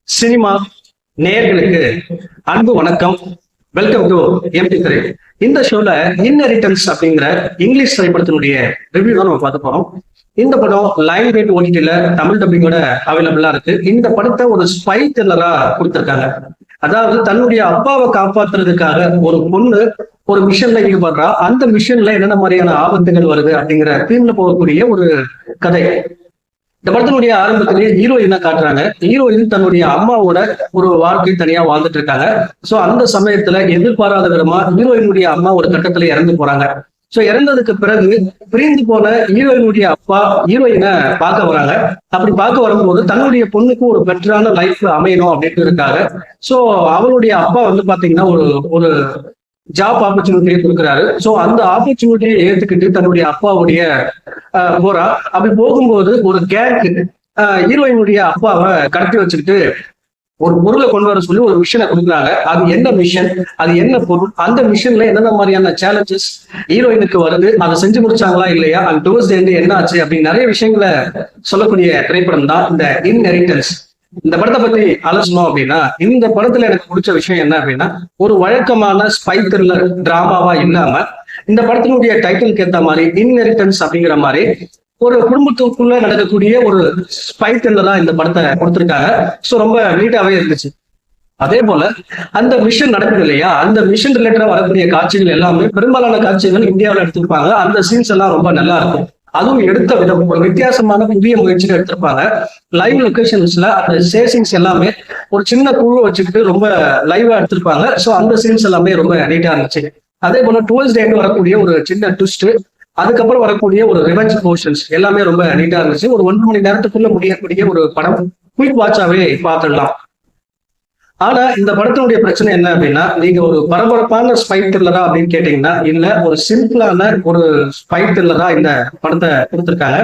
Cinema நேயர்களுக்கு அன்பு வணக்கம். வெல்கம் டு எம்டி திரை. இந்த ஷோல இன்ஹெரிட்டன்ஸ் அப்படிங்கிற இங்கிலீஷ் திரைப்படத்தினுடைய ரிவ்யூ தான் நம்ம பார்க்க போறோம். இந்த படம் லைவ் ரேட் ஓடிடில தமிழ் டப்பிங்கோட அவைலபிளா இருக்கு. இந்த படத்தை ஒரு ஸ்பை த்ரில்லரா கொடுத்திருக்காங்க. அதாவது தன்னுடைய அப்பாவை காப்பாத்துறதுக்காக ஒரு பொண்ணு ஒரு மிஷன்ல ஈடுபடுறா. அந்த மிஷன்ல என்னென்ன மாதிரியான ஆபத்துகள் வருது அப்படிங்கிற தீம்ல போகக்கூடிய ஒரு கதை. இந்த படத்தினுடைய ஆரம்பத்திலேயே ஹீரோயினா காட்டுறாங்க. ஹீரோயின் தன்னுடைய அம்மாவோட ஒரு வாழ்க்கை தனியா வாழ்ந்துட்டு இருக்காங்க. சோ அந்த சமயத்துல எதிர்பாராத விதமா ஹீரோயினுடைய அம்மா ஒரு கட்டத்துல இறந்து போறாங்க. சோ இறந்ததுக்கு பிறகு பிரிந்து போன ஹீரோயினுடைய அப்பா ஹீரோயினை பார்க்க வராங்க. அப்படி பார்க்க வரும்போது தன்னுடைய பொண்ணுக்கு ஒரு பெட்டரான லைஃப் அமையணும் அப்படின்னு இருக்காங்க. சோ அவளுடைய அப்பா வந்து பாத்தீங்கன்னா ஒரு ஒரு ஜாப் ஆப்பர்ச்சுனிட்டியை கொடுக்குறாரு. சோ அந்த ஆப்பர்ச்சுனிட்டியை ஏத்துக்கிட்டு தன்னுடைய அப்பாவுடைய போறா. அப்படி போகும்போது ஒரு கேங்கு ஹீரோயினுடைய அப்பாவை கடத்தி வச்சுக்கிட்டு ஒரு பொருளை கொண்டு வர சொல்லி ஒரு மிஷனை கொடுக்குறாங்க. அது என்ன மிஷன், அது என்ன பொருள், அந்த மிஷன்ல என்னென்ன மாதிரியான சேலஞ்சஸ் ஹீரோயினுக்கு வருது, அதை செஞ்சு முடிச்சாங்களா இல்லையா, அந்த டுவர்ட்ஸ் எண்ட் என்ன ஆச்சு அப்படின்னு நிறைய விஷயங்களை சொல்லக்கூடிய திரைப்படம் தான் இந்த இன்ஹெரிட்டன்ஸ். இந்த படத்தை பத்தி அலசணும் அப்படின்னா, இந்த படத்துல எனக்கு பிடிச்ச விஷயம் என்ன அப்படின்னா, ஒரு வழக்கமான ஸ்பை த்ரில்லர் டிராமாவா இல்லாம இந்த படத்தினுடைய டைட்டிலுக்கு ஏற்ற மாதிரி இன்ஹெரிட்டன்ஸ் அப்படிங்கிற மாதிரி ஒரு குடும்பத்துக்குள்ள நடக்கக்கூடிய ஒரு ஸ்பை த்ரில்லரா இந்த படத்தை கொடுத்திருக்காங்க. ஸோ ரொம்ப நீட்டாவே இருந்துச்சு. அதே போல அந்த மிஷன் நடக்குது இல்லையா, அந்த மிஷன் ரிலேட்டடா வரக்கூடிய காட்சிகள் எல்லாமே பெரும்பாலான காட்சிகள் இந்தியாவில் எடுத்திருப்பாங்க. அந்த சீன்ஸ் எல்லாம் ரொம்ப நல்லா இருக்கும். அதுவும் எடுத்த விதம் ஒரு வித்தியாசமான புதிய முயற்சிகள் எடுத்திருப்பாங்க. லைவ் லொகேஷன்ஸ்ல அந்த சேசிங்ஸ் எல்லாமே ஒரு சின்ன குழு வச்சுக்கிட்டு ரொம்ப லைவா எடுத்திருப்பாங்க. ஸோ அந்த சீன்ஸ் எல்லாமே ரொம்ப நீட்டா இருந்துச்சு. அதே போல டுவர்ட்ஸ் எண்ட் வரக்கூடிய ஒரு சின்ன ட்விஸ்ட், அதுக்கப்புறம் வரக்கூடிய ஒரு ரிவெஞ்ச் போர்ஷன்ஸ் எல்லாமே ரொம்ப நீட்டா இருந்துச்சு. ஒரு 1 மணி நேரத்துக்குள்ள முடியக்கூடிய ஒரு படம் குயிக் வாட்சாவே பார்த்துடலாம். ஆனா இந்த படத்தினுடைய பிரச்சனை என்ன அப்படின்னா, நீங்க ஒரு பரபரப்பான ஸ்பை த்ரில்லரா அப்படின்னு கேட்டீங்கன்னா இல்ல, ஒரு சிம்பிளான ஒரு ஸ்பை த்ரில்லரா இந்த படத்தை கொடுத்திருக்காங்க.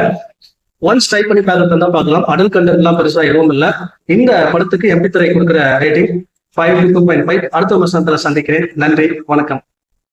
ஒன்ஸ் ட்ரை பண்ணி பார்க்கறது தான் பார்க்கலாம். அடல் கண்டென்ட் எல்லாம் பெருசா எதுவும் இல்லை. இந்த படத்துக்கு எம்பி திரை கொடுக்குற ரேட்டிங் 5 to 2.5. அடுத்த விமர்சனத்துல சந்திக்கிறேன். நன்றி, வணக்கம்.